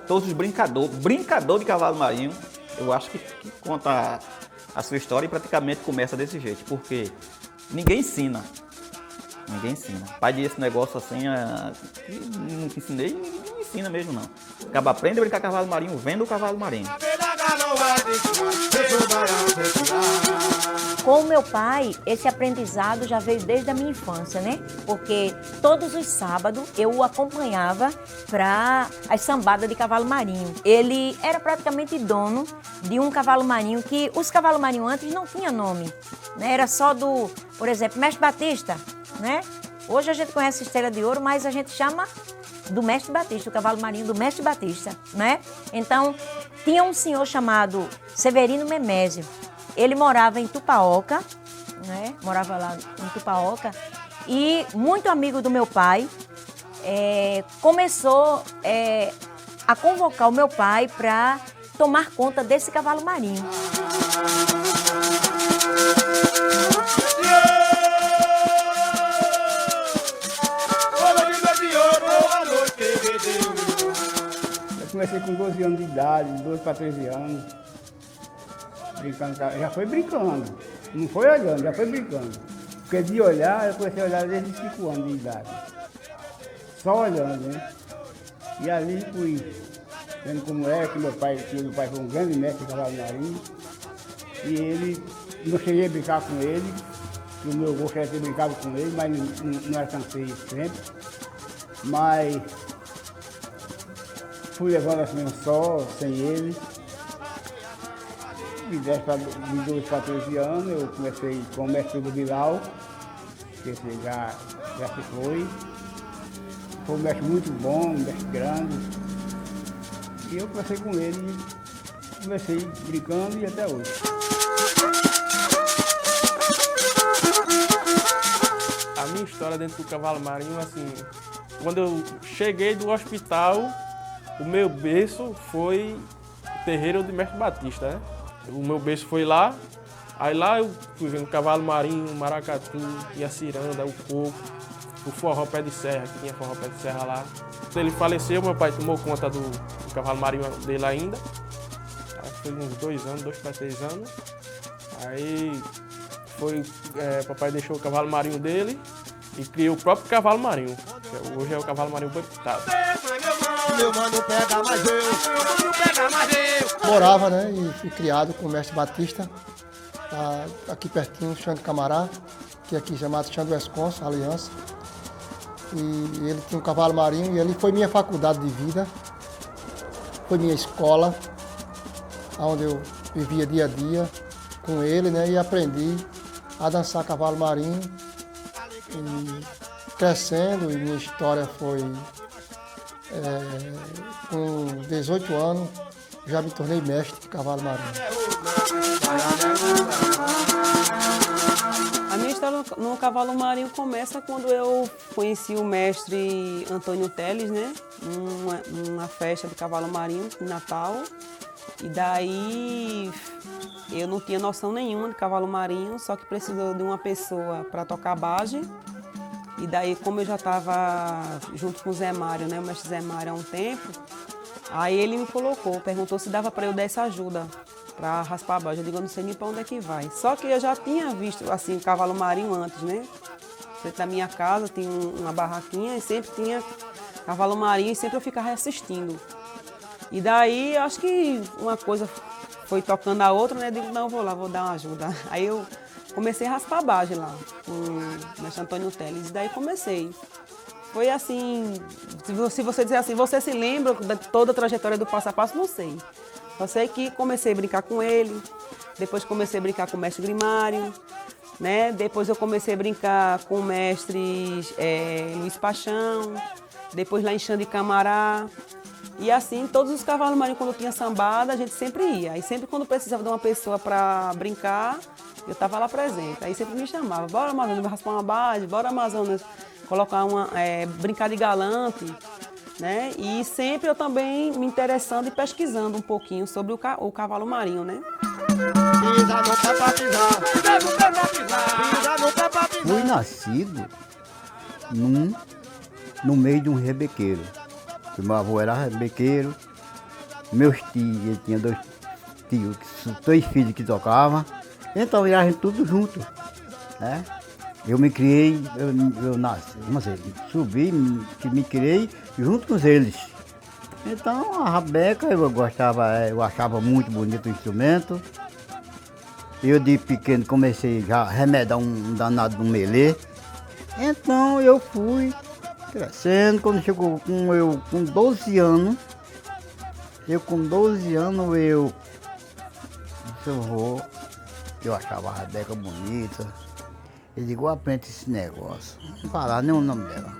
todos os brincador de cavalo marinho, eu acho que conta a sua história e praticamente começa desse jeito, porque ninguém ensina. Ninguém ensina. Pai de esse negócio assim, nunca ensinei, ninguém ensina mesmo não. Acaba aprende a brincar cavalo marinho, vendo o cavalo marinho. Com o meu pai, esse aprendizado já veio desde a minha infância, né? Porque todos os sábados eu o acompanhava para as sambadas de cavalo marinho. Ele era praticamente dono de um cavalo marinho que os cavalos marinhos antes não tinham nome, né? Era só do, por exemplo, Mestre Batista, né? Hoje a gente conhece Estrela de Ouro, mas a gente chama do Mestre Batista, o cavalo marinho do Mestre Batista, né? Então, tinha um senhor chamado Severino Memésio. Ele morava em Tupaoca, né? Morava lá em Tupaoca. E, muito amigo do meu pai, começou a convocar o meu pai para tomar conta desse cavalo marinho. Comecei com 12 anos de idade, 12 para 13 anos, brincando, já foi brincando, não foi olhando, já foi brincando. Porque de olhar, eu comecei a olhar desde 5 anos de idade, só olhando, né? E ali fui vendo como era, que meu pai foi um grande mestre de cavalo marinho, e ele, não cheguei a brincar com ele, que o meu avô queria ter brincado com ele, mas não alcancei sempre, mas fui levando assim só, sem ele. De 12 para 13 anos, eu comecei com o mestre do Bilal, que esse já se foi. Foi um mestre muito bom, um mestre grande. E eu comecei com ele, comecei brincando e até hoje. A minha história dentro do cavalo marinho, assim, quando eu cheguei do hospital, o meu berço foi o terreiro de Mestre Batista, né? O meu berço foi lá, aí lá eu fui vendo cavalo marinho, maracatu, e a ciranda, o coco, o forró pé de serra, que tinha forró pé de serra lá. Quando ele faleceu, meu pai tomou conta do cavalo marinho dele ainda. Aí foi uns 2 anos, 2 para 3 anos. Aí papai deixou o cavalo marinho dele e criou o próprio cavalo marinho. Hoje é o cavalo marinho Botado. Meu mano pega mais eu, meu mano pega mais eu. Morava, né, e fui criado com o Mestre Batista, aqui pertinho, Chão de Camará, que é aqui chamado Chão do Esconso, Aliança. E ele tinha um cavalo marinho e ele foi minha faculdade de vida, foi minha escola, onde eu vivia dia a dia com ele, né, e aprendi a dançar cavalo marinho. E crescendo, e minha história foi, com 18 anos, já me tornei mestre de cavalo marinho. A minha história no cavalo marinho começa quando eu conheci o mestre Antônio Teles, né? Numa festa de cavalo marinho em Natal. E daí eu não tinha noção nenhuma de cavalo marinho, só que precisou de uma pessoa para tocar bage. E daí, como eu já estava junto com o Zé Mário, né, o mestre Zé Mário há um tempo, aí ele me colocou, perguntou se dava para eu dar essa ajuda para raspar a bage. Eu digo, eu não sei nem para onde é que vai. Só que eu já tinha visto assim o cavalo marinho antes, né? Frente da minha casa tinha uma barraquinha e sempre tinha cavalo marinho e sempre eu ficava assistindo. E daí, acho que uma coisa foi tocando a outra, né? Eu digo, não, eu vou lá, vou dar uma ajuda. Aí eu comecei a raspar a bage lá, com o mestre Antônio Teles, e daí comecei. Foi assim, se você dizer assim, você se lembra de toda a trajetória do passo a passo? Não sei. Só sei que comecei a brincar com ele, depois comecei a brincar com o mestre Grimário, né? Depois eu comecei a brincar com o mestre Luiz Paixão, depois lá em Chão de Camará. E assim, todos os cavalos marinhos, quando tinha sambada, a gente sempre ia. E sempre quando precisava de uma pessoa para brincar, eu estava lá presente. Aí sempre me chamava, bora Amazonas, raspar uma base, bora Amazonas, colocar brincar de galante, né? E sempre eu também me interessando e pesquisando um pouquinho sobre o cavalo marinho, né? Fui nascido no meio de um rebequeiro. Meu avô era rebequeiro Meus tios, ele tinha 2 tios, 2 filhos que tocavam. Então ia a gente tudo junto, né? Eu me criei, eu nasci, não sei, subi, me criei junto com eles. Então a rabeca eu gostava, eu achava muito bonito o instrumento. Eu de pequeno comecei já a remedar um danado no melê. Então eu fui crescendo, quando chegou com 12 anos, eu achava a rabeca bonita. Eu digo, aprende esse negócio. Não falar nem o nome dela.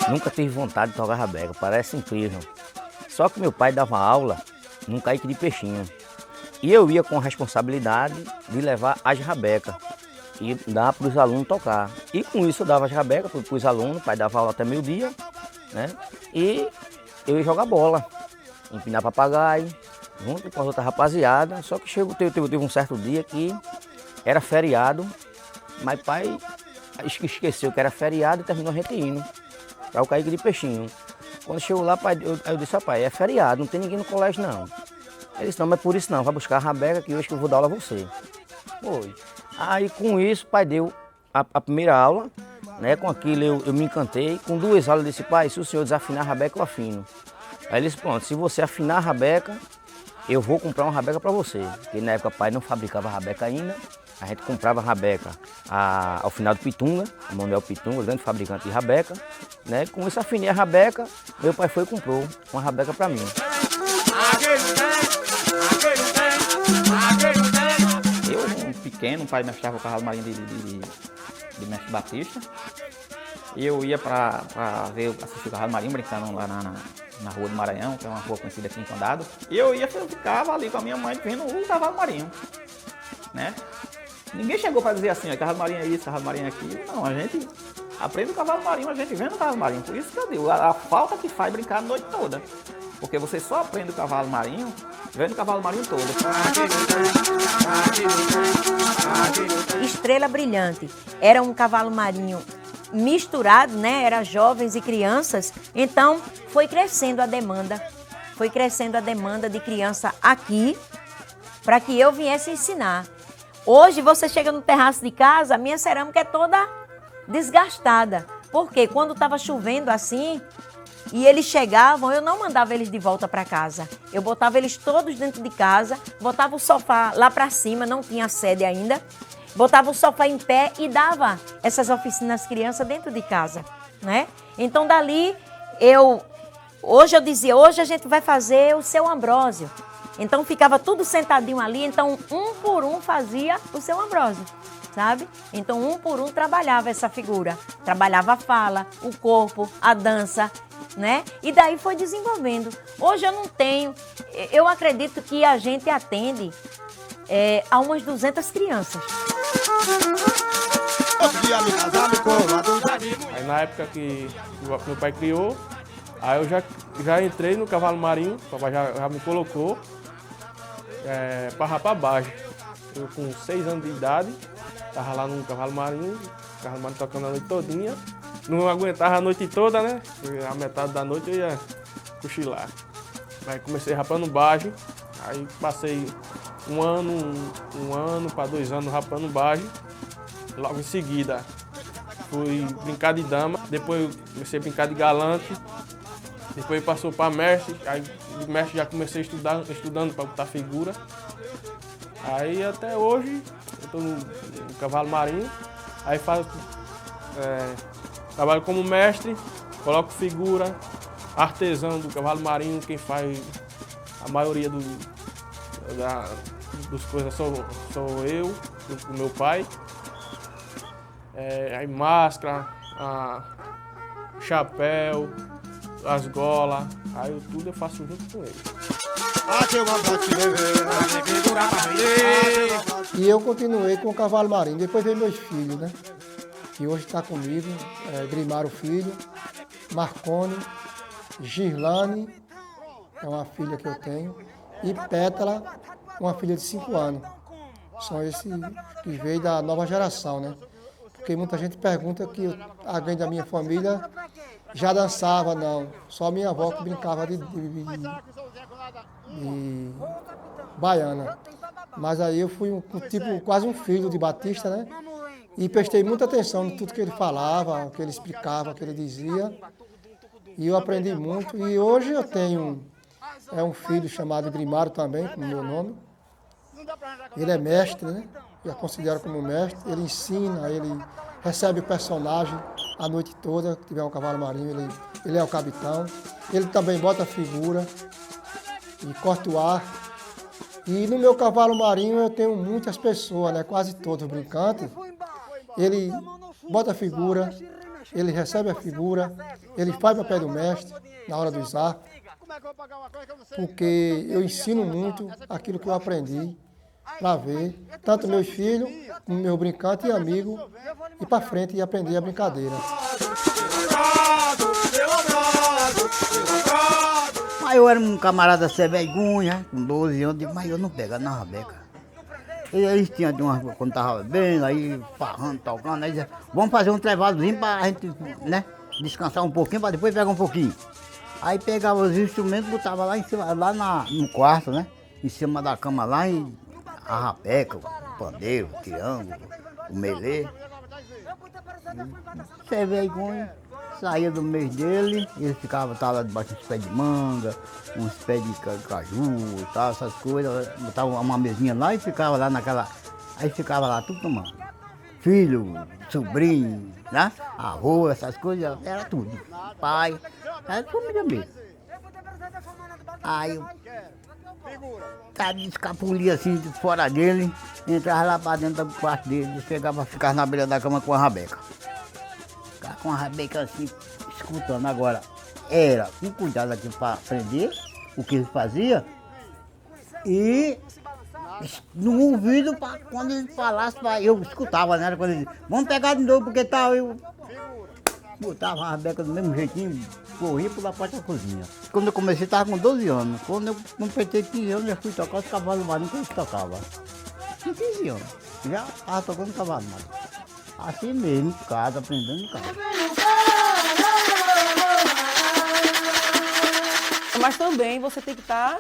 Nunca tive vontade de tocar rabeca, parece incrível. Só que meu pai dava aula num caique de peixinho. E eu ia com a responsabilidade de levar as rabecas e dar para os alunos tocar. E com isso eu dava as rabecas para os alunos, o pai dava aula até meio-dia, né? E eu ia jogar bola, empinar papagaio, junto com as outras rapaziadas. Só que teve um certo dia que era feriado, mas pai esqueceu que era feriado e terminou a gente indo para o caique de peixinho. Quando chegou lá, eu disse, pai, é feriado, não tem ninguém no colégio não. Ele disse, não, mas por isso não, vai buscar a rabeca que hoje que eu vou dar aula a você. Foi. Aí com isso, o pai deu a primeira aula, né? Com aquilo eu me encantei. Com 2 aulas eu disse, pai, se o senhor desafinar a rabeca, eu afino. Aí ele disse, pronto, se você afinar a rabeca, eu vou comprar uma rabeca para você. Porque na época o pai não fabricava rabeca ainda. A gente comprava rabeca ao final do Pitunga, o Manuel Pitunga, grande fabricante de rabeca. Né? Com isso afinei a rabeca, meu pai foi e comprou uma rabeca para mim. Eu, pequeno, o pai me achava o cavalo marinho de Mestre Batista. Eu ia para assistir o cavalo marinho brincando lá na Rua do Maranhão, que é uma rua conhecida aqui em Condado. E eu ficava ali com a minha mãe vendo o cavalo marinho, né? Ninguém chegou para dizer assim, ó, cavalo marinho é isso, cavalo marinho é aquilo. Não, a gente aprende o cavalo marinho, a gente vendo o cavalo marinho. Por isso que eu digo, a falta que faz brincar a noite toda. Porque você só aprende o cavalo marinho vendo o cavalo marinho todo. Estrela Brilhante era um cavalo marinho misturado, né? Era jovens e crianças. Então foi crescendo a demanda de criança aqui para que eu viesse ensinar. Hoje você chega no terraço de casa, a minha cerâmica é toda desgastada. Porque quando estava chovendo assim e eles chegavam, eu não mandava eles de volta para casa. Eu botava eles todos dentro de casa, botava o sofá lá para cima, não tinha sede ainda. Botava o sofá em pé e dava essas oficinas às crianças dentro de casa, né? Então dali hoje eu dizia, hoje a gente vai fazer o Seu Ambrósio. Então ficava tudo sentadinho ali, então um por um fazia o Seu Ambrósio, sabe? Então um por um trabalhava essa figura, trabalhava a fala, o corpo, a dança, né? E daí foi desenvolvendo. Hoje eu não tenho, eu acredito que a gente atende a umas 200 crianças. Aí na época que meu pai criou, aí eu já entrei no cavalo marinho, o papai já me colocou para rapar baixo. Eu com 6 anos de idade, estava lá no cavalo marinho tocando a noite todinha. Não aguentava a noite toda, né? A metade da noite eu ia cochilar. Aí comecei rapando baixo, aí passei um ano para 2 anos rapando baixo. Logo em seguida fui brincar de dama, depois comecei a brincar de galante, depois passou para mestre, aí de mestre já comecei estudando para botar figura. Aí até hoje eu estou no cavalo marinho, aí trabalho como mestre, coloco figura, artesão do cavalo marinho, quem faz a maioria das coisas sou eu, o meu pai. Aí máscara, chapéu, as golas, aí tudo eu faço junto com ele. E eu continuei com o cavalo marinho, depois veio meus filhos, né? Que hoje está comigo, Grimaro Filho, Marcone, Girlane, é uma filha que eu tenho, e Pétala, uma filha de 5 anos. São esses que veio da nova geração, né? Porque muita gente pergunta que alguém da minha família já dançava, não. Só minha avó que brincava de baiana. Mas aí eu fui tipo quase um filho de Batista, né? E prestei muita atenção em tudo que ele falava, o que ele explicava, o que ele dizia. E eu aprendi muito. E hoje eu tenho um filho chamado Grimário também, com o meu nome. Ele é mestre, né? Eu considero como mestre. Ele ensina, ele recebe o personagem a noite toda, que tiver um cavalo marinho, ele é o capitão. Ele também bota a figura e corta o ar. E no meu cavalo marinho eu tenho muitas pessoas, né? Quase todos brincantes. Ele bota a figura, ele recebe a figura, ele faz o papel do mestre na hora dos arcos, porque eu ensino muito aquilo que eu aprendi para ver, tanto meus filhos, como meu brincante e amigo, ir para frente e aprender a brincadeira. Mas eu era um camarada sem vergonha, com 12 anos, digo, mas eu não pegava na rabeca. E eles tinham de uma, quando tava bem, aí farrando, tocando, aí dizia, vamos fazer um trevadozinho pra gente, né, descansar um pouquinho, pra depois pegar um pouquinho. Aí pegava os instrumentos, botava lá em cima, lá no quarto, né, em cima da cama lá, e a rabeca, o pandeiro, o triângulo, o melê. Sem vergonha. Saía do mês dele, ele tava lá debaixo dos pés de manga, uns pés de caju e tal, essas coisas. Botava uma mesinha lá e ficava lá naquela. Aí ficava lá tudo tomando. Filho, sobrinho, né? Avô, essas coisas, era tudo. Pai, era família mesmo. Aí eu escapulia assim de fora dele, entrava lá para dentro do quarto dele, chegava a ficar na beira da cama com a rabeca. Com a rabeca assim, escutando. Agora, era com cuidado aqui para aprender o que ele fazia e no ouvido, pra, quando ele falasse, eu escutava, né? Quando ele dizia, vamos pegar de novo, porque tal, eu botava a rabeca do mesmo jeitinho, corria pela porta da cozinha. Quando eu comecei, estava com 12 anos. Quando eu completei 15 anos, já fui tocar os cavalos marinhos que eu tocava. Com 15 anos, já estava tocando cavalo marinho. Assim mesmo, em casa, aprendendo em casa. Mas também você tem que estar,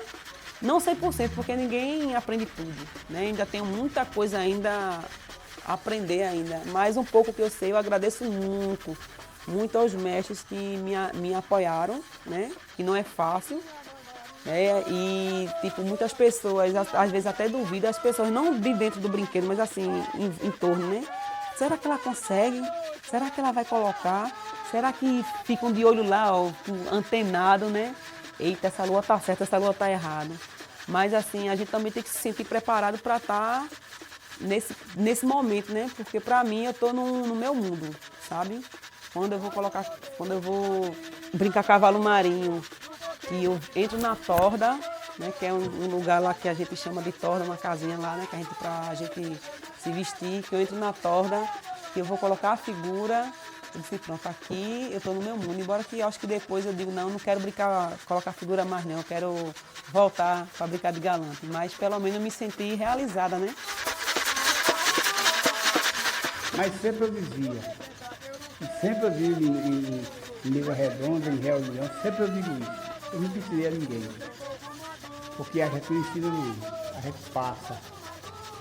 não 100%, porque ninguém aprende tudo, né? Ainda tenho muita coisa ainda a aprender ainda. Mas um pouco que eu sei, eu agradeço muito aos mestres que me apoiaram, né? Que não é fácil. E, tipo, muitas pessoas, às vezes até duvidam, as pessoas não de dentro do brinquedo, mas assim, em torno, né? Será que ela consegue? Será que ela vai colocar? Será que ficam de olho lá, ó, antenado, né? Eita, essa lua tá certa, essa lua tá errada. Mas assim, a gente também tem que se sentir preparado para estar nesse momento, né? Porque para mim eu tô no meu mundo, sabe? Quando eu vou brincar cavalo marinho, que eu entro na torda, né? Que é um lugar lá que a gente chama de torda, uma casinha lá, né? Que pra gente se vestir, que eu entro na torda, que eu vou colocar a figura, eu disse, pronto, aqui eu estou no meu mundo, embora que eu acho que depois eu digo, não quero colocar a figura mais não, eu quero voltar para brincar de galante, mas pelo menos eu me senti realizada, né? Mas sempre eu dizia, e sempre eu digo em mesa redonda, em reunião, sempre eu digo isso, eu não ensinei a ninguém, porque a gente não ensina mesmo, a gente passa.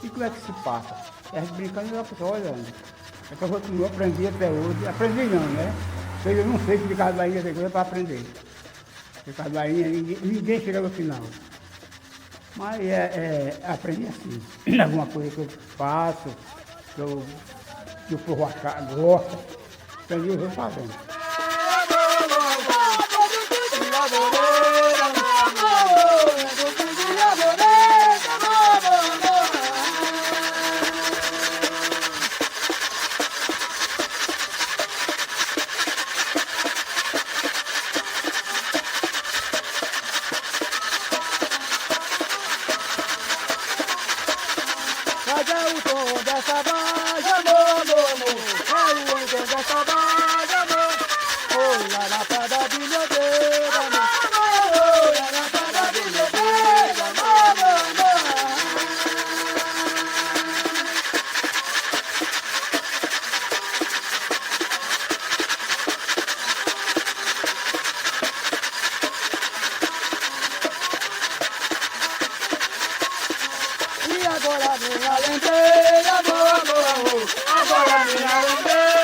E como é que se passa? A gente brincando e a pessoa olhando. Então eu continuo, aprendi até hoje. Aprendi não, né? Eu não sei explicar a bainha tem coisa para aprender. Explicar a bainha, ninguém chega no final. Mas aprendi assim. Alguma coisa que eu faço, que o povo gosta, aprendi eu vou fazendo. Cadê o tom dessa baja, no, no, no? É o tom dessa baja, no. agora minha lenteira, agora minha lenteira.